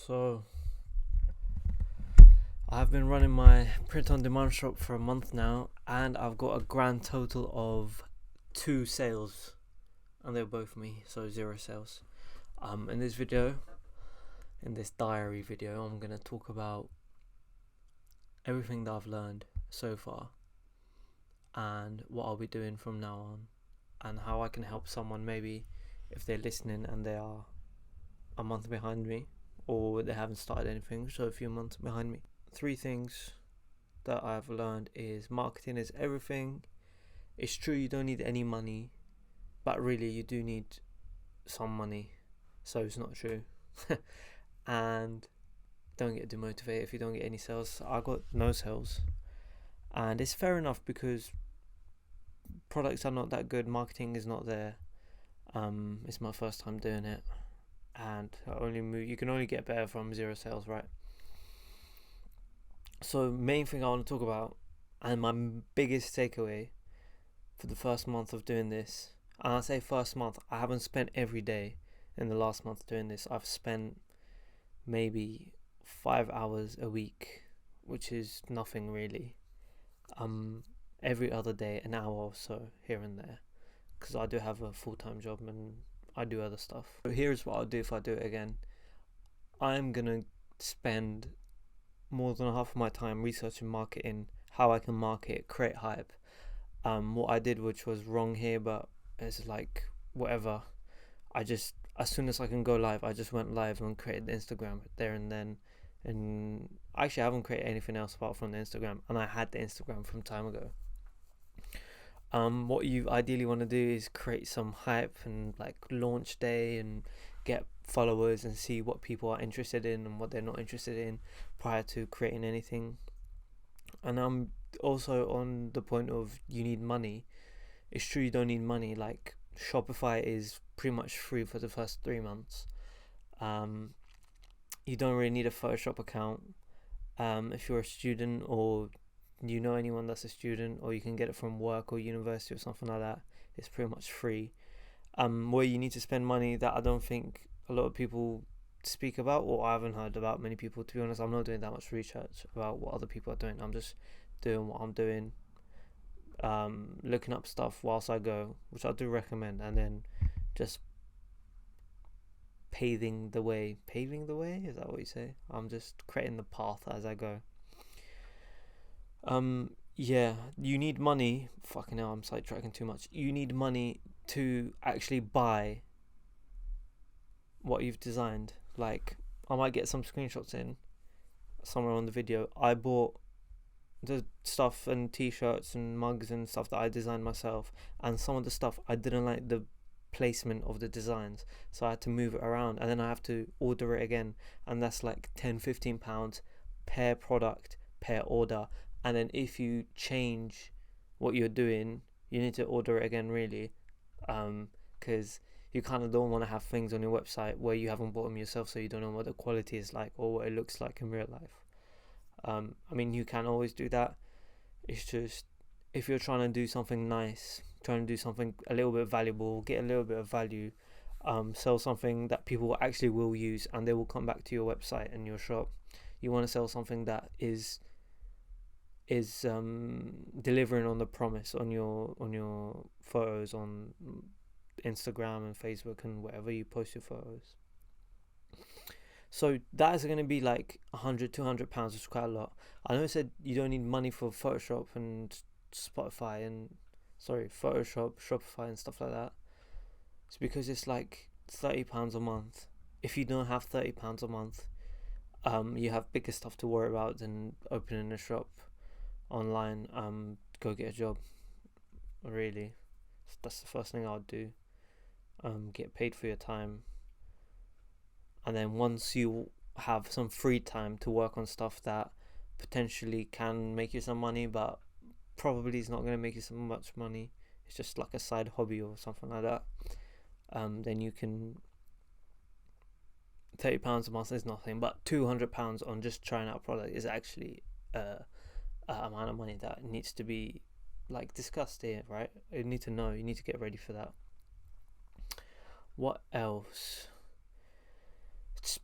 So, I've been running my print on demand shop for a month now, and I've got a grand total of 2 sales, and they're both me, so 0 sales. In this video, in this diary video, I'm gonna talk about everything that I've learned so far, and what I'll be doing from now on, and how I can help someone maybe if they're listening and they are a month behind me, or they haven't started anything, so a few months behind me. 3 things that I've learned is marketing is everything. It's true you don't need any money, but really you do need some money, so it's not true. And don't get demotivated if you don't get any sales. I got no sales, and it's fair enough because products are not that good, marketing is not there. It's my first time doing it, and you can only get better from 0 sales, right? So main thing I want to talk about, and my biggest takeaway for the first month of doing this, and I say first month, I haven't spent every day in the last month doing this. I've spent maybe 5 hours a week, which is nothing really. Every other day, an hour or so here and there, because I do have a full-time job and I do other stuff. So here's what I'll do if I do it again. I'm gonna spend more than half of my time researching marketing, how I can market, create hype. What I did, which was wrong here, but it's like whatever. As soon as I can go live, I just went live and created the Instagram there and then. And actually, I haven't created anything else apart from the Instagram, and I had the Instagram from time ago. What you ideally want to do is create some hype and like launch day and get followers and see what people are interested in and what they're not interested in prior to creating anything. And I'm also on the point of you need money. It's true you don't need money. Like Shopify is pretty much free for the first 3 months. You don't really need a Photoshop account. If you're a student or you know anyone that's a student, or you can get it from work or university or something like that, it's pretty much free. Where you need to spend money that I don't think a lot of people speak about, or I haven't heard about many people, to be honest. I'm not doing that much research about what other people are doing. I'm just doing what I'm doing, looking up stuff whilst I go, which I do recommend, and then just paving the way, is that what you say? I'm just creating the path as I go. Yeah, you need money. Fucking hell, I'm sidetracking too much. You need money to actually buy what you've designed. Like, I might get some screenshots in somewhere on the video. I bought the stuff and t-shirts and mugs and stuff that I designed myself, and some of the stuff I didn't like the placement of the designs, so I had to move it around, and then I have to order it again, and that's like £10-15 per product per order. And then if you change what you're doing, you need to order it again, really, because you kind of don't want to have things on your website where you haven't bought them yourself, so you don't know what the quality is like or what it looks like in real life. I mean, you can always do that. It's just, if you're trying to do something nice, trying to do something a little bit valuable, get a little bit of value, sell something that people actually will use and they will come back to your website and your shop. You want to sell something that is delivering on the promise on your photos on Instagram and Facebook and wherever you post your photos. So that is going to be like £100-200, which is quite a lot. I know I said you don't need money for Photoshop and Photoshop, Shopify and stuff like that. It's because it's like £30 a month. If you don't have £30 a month, you have bigger stuff to worry about than opening a shop online. Go get a job, really. That's the first thing I'd do. Get paid for your time, and then once you have some free time to work on stuff that potentially can make you some money, but probably is not going to make you so much money, it's just like a side hobby or something like that, then you can, £30 a month is nothing, but £200 on just trying out a product is actually amount of money that needs to be like discussed here, right? You need to know, you need to get ready for that. What else?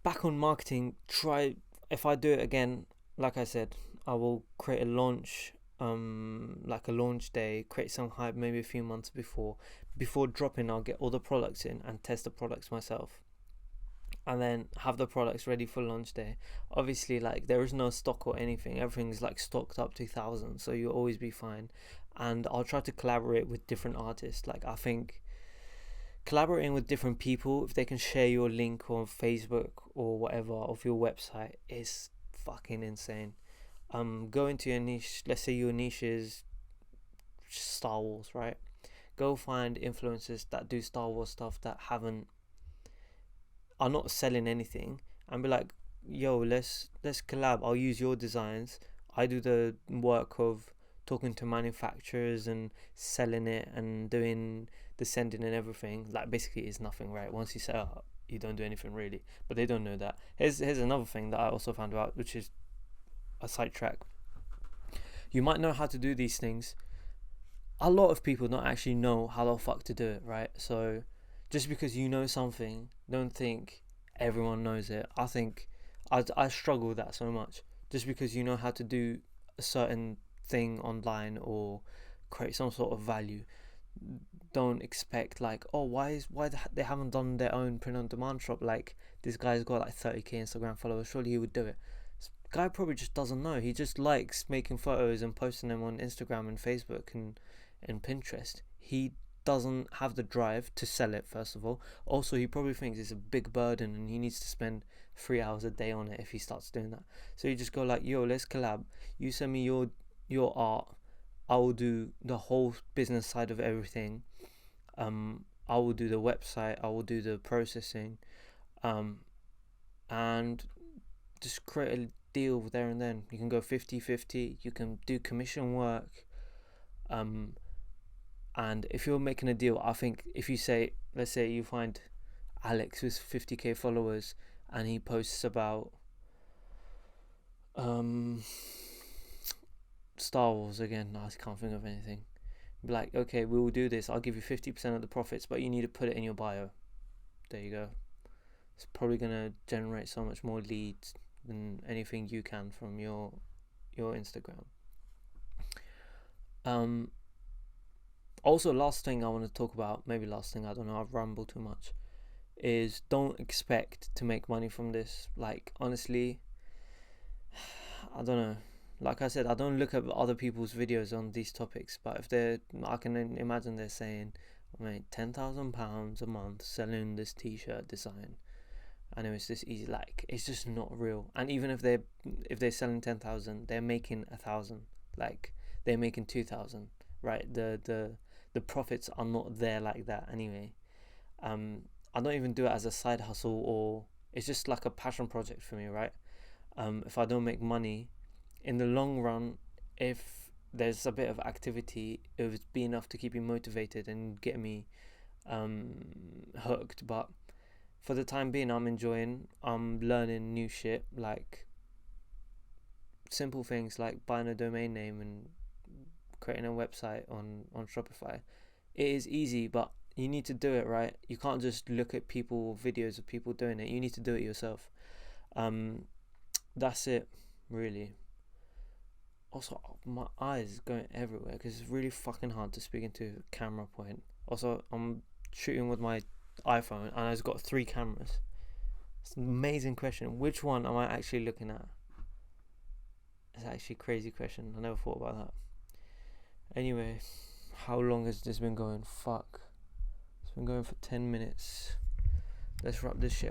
back on marketing, try, if I do it again, like I said, I will create a launch, like a launch day, create some hype maybe a few months before dropping. I'll get all the products in and test the products myself, and then have the products ready for launch day. Obviously, like, there is no stock or anything, everything's like stocked up to 1,000, so you'll always be fine. And I'll try to collaborate with different artists. Like, I think collaborating with different people, if they can share your link on Facebook or whatever of your website, is fucking insane. Go into your niche. Let's say your niche is Star Wars, right? Go find influencers that do Star Wars stuff that are not selling anything, and be like, yo, let's collab. I'll use your designs. I do the work of talking to manufacturers and selling it and doing the sending and everything. Like, basically it's nothing, right? Once you set up, you don't do anything really, but they don't know that. Here's another thing that I also found out, which is a sidetrack. You might know how to do these things. A lot of people don't actually know how the fuck to do it, right? So just because you know something, don't think everyone knows it. I think I struggle with that so much. Just because you know how to do a certain thing online or create some sort of value, don't expect, like, oh, why they haven't done their own print on demand shop. Like, this guy's got like 30k Instagram followers, surely he would do it. This guy probably just doesn't know. He just likes making photos and posting them on Instagram and Facebook and Pinterest. He doesn't have the drive to sell it, first of all. Also, he probably thinks it's a big burden and he needs to spend 3 hours a day on it if he starts doing that. So you just go like, yo, let's collab. You send me your art, I will do the whole business side of everything. I will do the website, I will do the processing, and just create a deal there and then. You can go 50-50, you can do commission work. And if you're making a deal, I think if you say, let's say you find Alex with 50k followers and he posts about Star Wars again, I can't think of anything. Be like, okay, we will do this, I'll give you 50% of the profits, but you need to put it in your bio. There you go. It's probably gonna generate so much more leads than anything you can from your Instagram. Also, last thing I want to talk about, maybe last thing, I don't know, I've rambled too much, is don't expect to make money from this. Like, honestly, I don't know. Like I said, I don't look at other people's videos on these topics, but I can imagine they're saying, I made £10,000 a month selling this t-shirt design, and it was this easy. Like, it's just not real. And even if they're selling 10,000, they're making 1,000. Like, they're making 2,000, right? The profits are not there like that anyway. I don't even do it as a side hustle, or it's just like a passion project for me, right? If I don't make money, in the long run, if there's a bit of activity, it would be enough to keep me motivated and get me hooked. But for the time being, I'm learning new shit, like simple things like buying a domain name and creating a website on Shopify. It is easy, but you need to do it, right? You can't just look at videos of people doing it. You need to do it yourself. That's it, really. Also, my eyes going everywhere because it's really fucking hard to speak into a camera point. Also, I'm shooting with my iPhone and it's got 3 cameras. It's an amazing question. Which one am I actually looking at? It's actually a crazy question. I never thought about that. Anyway, how long has this been going? Fuck. It's been going for 10 minutes. Let's wrap this shit around.